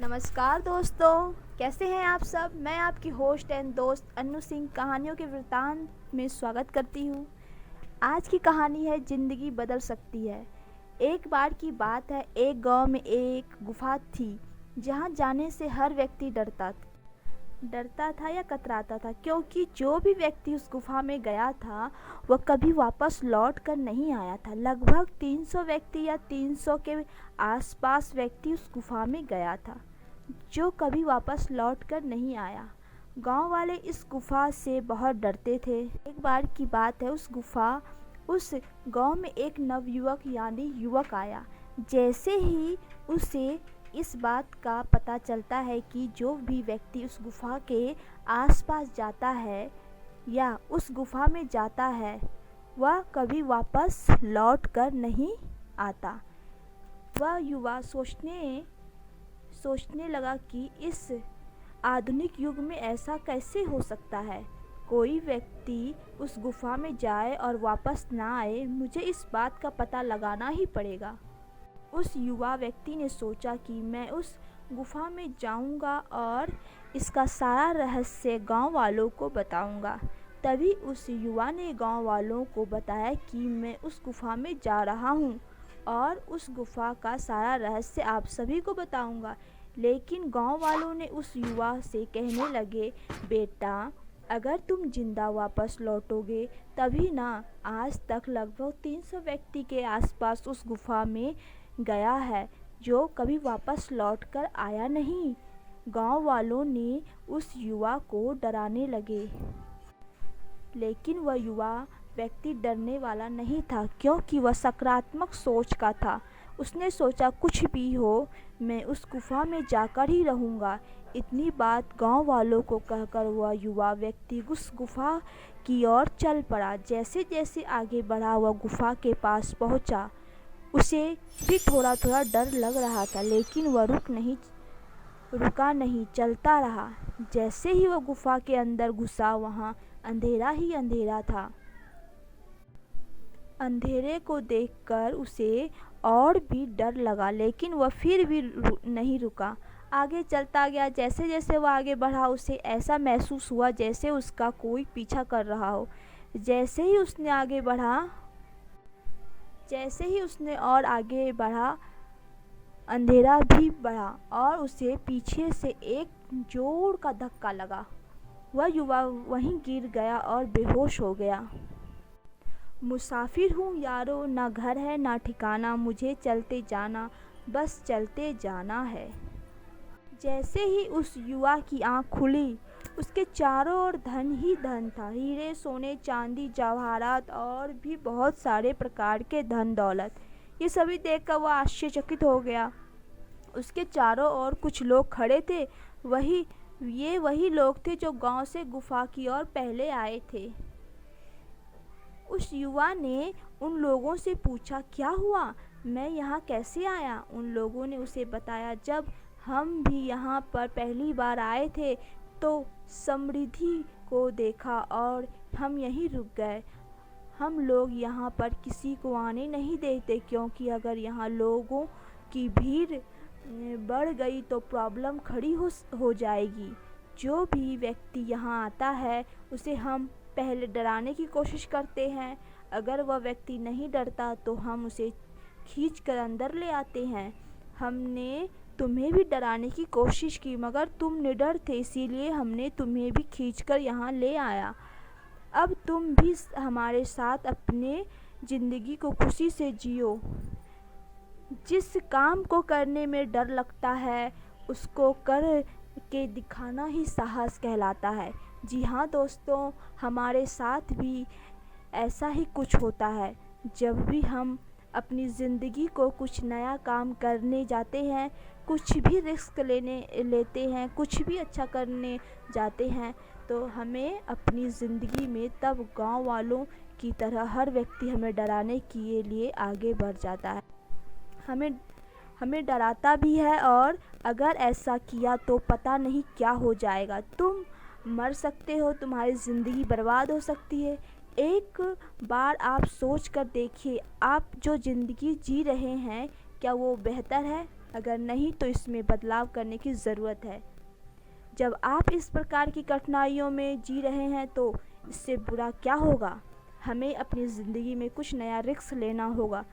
नमस्कार दोस्तों, कैसे हैं आप सब। मैं आपकी होस्ट एंड दोस्त अन्नू सिंह कहानियों के वृत्तांत में स्वागत करती हूँ। आज की कहानी है ज़िंदगी बदल सकती है। एक बार की बात है, एक गांव में एक गुफा थी जहाँ जाने से हर व्यक्ति डरता था या कतराता था, क्योंकि जो भी व्यक्ति उस गुफा में गया था वह कभी वापस लौट कर नहीं आया था। लगभग 300 व्यक्ति या 300 के आसपास व्यक्ति उस गुफा में गया था जो कभी वापस लौट कर नहीं आया। गांव वाले इस गुफा से बहुत डरते थे। एक बार की बात है, उस गांव में एक नवयुवक यानी युवक आया। जैसे ही उसे इस बात का पता चलता है कि जो भी व्यक्ति उस गुफा के आसपास जाता है या उस गुफा में जाता है वह कभी वापस लौट कर नहीं आता, वह युवा सोचने लगा कि इस आधुनिक युग में ऐसा कैसे हो सकता है। कोई व्यक्ति उस गुफा में जाए और वापस ना आए, मुझे इस बात का पता लगाना ही पड़ेगा। उस युवा व्यक्ति ने सोचा कि मैं उस गुफा में जाऊंगा और इसका सारा रहस्य गांव वालों को बताऊंगा। तभी उस युवा ने गांव वालों को बताया कि मैं उस गुफा में जा रहा हूं और उस गुफा का सारा रहस्य आप सभी को बताऊंगा। लेकिन गांव वालों ने उस युवा से कहने लगे, बेटा, अगर तुम जिंदा वापस लौटोगे तभी ना। आज तक लगभग 300 व्यक्ति के आसपास उस गुफा में गया है जो कभी वापस लौटकर आया नहीं। गांव वालों ने उस युवा को डराने लगे, लेकिन वह युवा व्यक्ति डरने वाला नहीं था, क्योंकि वह सकारात्मक सोच का था। उसने सोचा, कुछ भी हो मैं उस गुफा में जाकर ही रहूँगा। इतनी बात गांव वालों को कहकर वह युवा व्यक्ति उस गुफा की ओर चल पड़ा। जैसे जैसे आगे बढ़ा वह गुफा के पास पहुंचा। उसे भी थोड़ा थोड़ा डर लग रहा था, लेकिन वह रुका नहीं, चलता रहा। जैसे ही वह गुफा के अंदर घुसा, वहाँ अंधेरा ही अंधेरा था। अंधेरे को देखकर उसे और भी डर लगा, लेकिन वह फिर भी नहीं रुका, आगे चलता गया। जैसे जैसे वह आगे बढ़ा, उसे ऐसा महसूस हुआ जैसे उसका कोई पीछा कर रहा हो। जैसे ही उसने और आगे बढ़ा, अंधेरा भी बढ़ा और उसे पीछे से एक जोर का धक्का लगा। वह युवा वहीं गिर गया और बेहोश हो गया। मुसाफिर हूँ यारो, ना घर है ना ठिकाना, मुझे चलते जाना, बस चलते जाना है। जैसे ही उस युवा की आंख खुली, उसके चारों ओर धन ही धन था। हीरे, सोने, चांदी, जवाहरात और भी बहुत सारे प्रकार के धन दौलत। ये सभी देखकर वह आश्चर्यचकित हो गया। उसके चारों ओर कुछ लोग खड़े थे। वही लोग थे जो गांव से गुफा की ओर पहले आए थे। उस युवा ने उन लोगों से पूछा, क्या हुआ, मैं यहाँ कैसे आया। उन लोगों ने उसे बताया, जब हम भी यहाँ पर पहली बार आए थे तो समृद्धि को देखा और हम यहीं रुक गए। हम लोग यहाँ पर किसी को आने नहीं देते, क्योंकि अगर यहाँ लोगों की भीड़ बढ़ गई तो प्रॉब्लम खड़ी हो जाएगी। जो भी व्यक्ति यहाँ आता है उसे हम पहले डराने की कोशिश करते हैं। अगर वह व्यक्ति नहीं डरता तो हम उसे खींच कर अंदर ले आते हैं। हमने तुम्हें भी डराने की कोशिश की, मगर तुम निडर थे, इसीलिए हमने तुम्हें भी खींचकर यहाँ ले आया। अब तुम भी हमारे साथ अपने ज़िंदगी को खुशी से जियो। जिस काम को करने में डर लगता है उसको कर के दिखाना ही साहस कहलाता है। जी हाँ दोस्तों, हमारे साथ भी ऐसा ही कुछ होता है। जब भी हम अपनी ज़िंदगी को कुछ नया काम करने जाते हैं, कुछ भी रिस्क लेते हैं, कुछ भी अच्छा करने जाते हैं, तो हमें अपनी ज़िंदगी में तब गांव वालों की तरह हर व्यक्ति हमें डराने के लिए आगे बढ़ जाता है। हमें डराता भी है, और अगर ऐसा किया तो पता नहीं क्या हो जाएगा। तुम मर सकते हो, तुम्हारी ज़िंदगी बर्बाद हो सकती है। एक बार आप सोच कर देखिए, आप जो ज़िंदगी जी रहे हैं क्या वो बेहतर है। अगर नहीं तो इसमें बदलाव करने की ज़रूरत है। जब आप इस प्रकार की कठिनाइयों में जी रहे हैं तो इससे बुरा क्या होगा। हमें अपनी ज़िंदगी में कुछ नया रिस्क लेना होगा।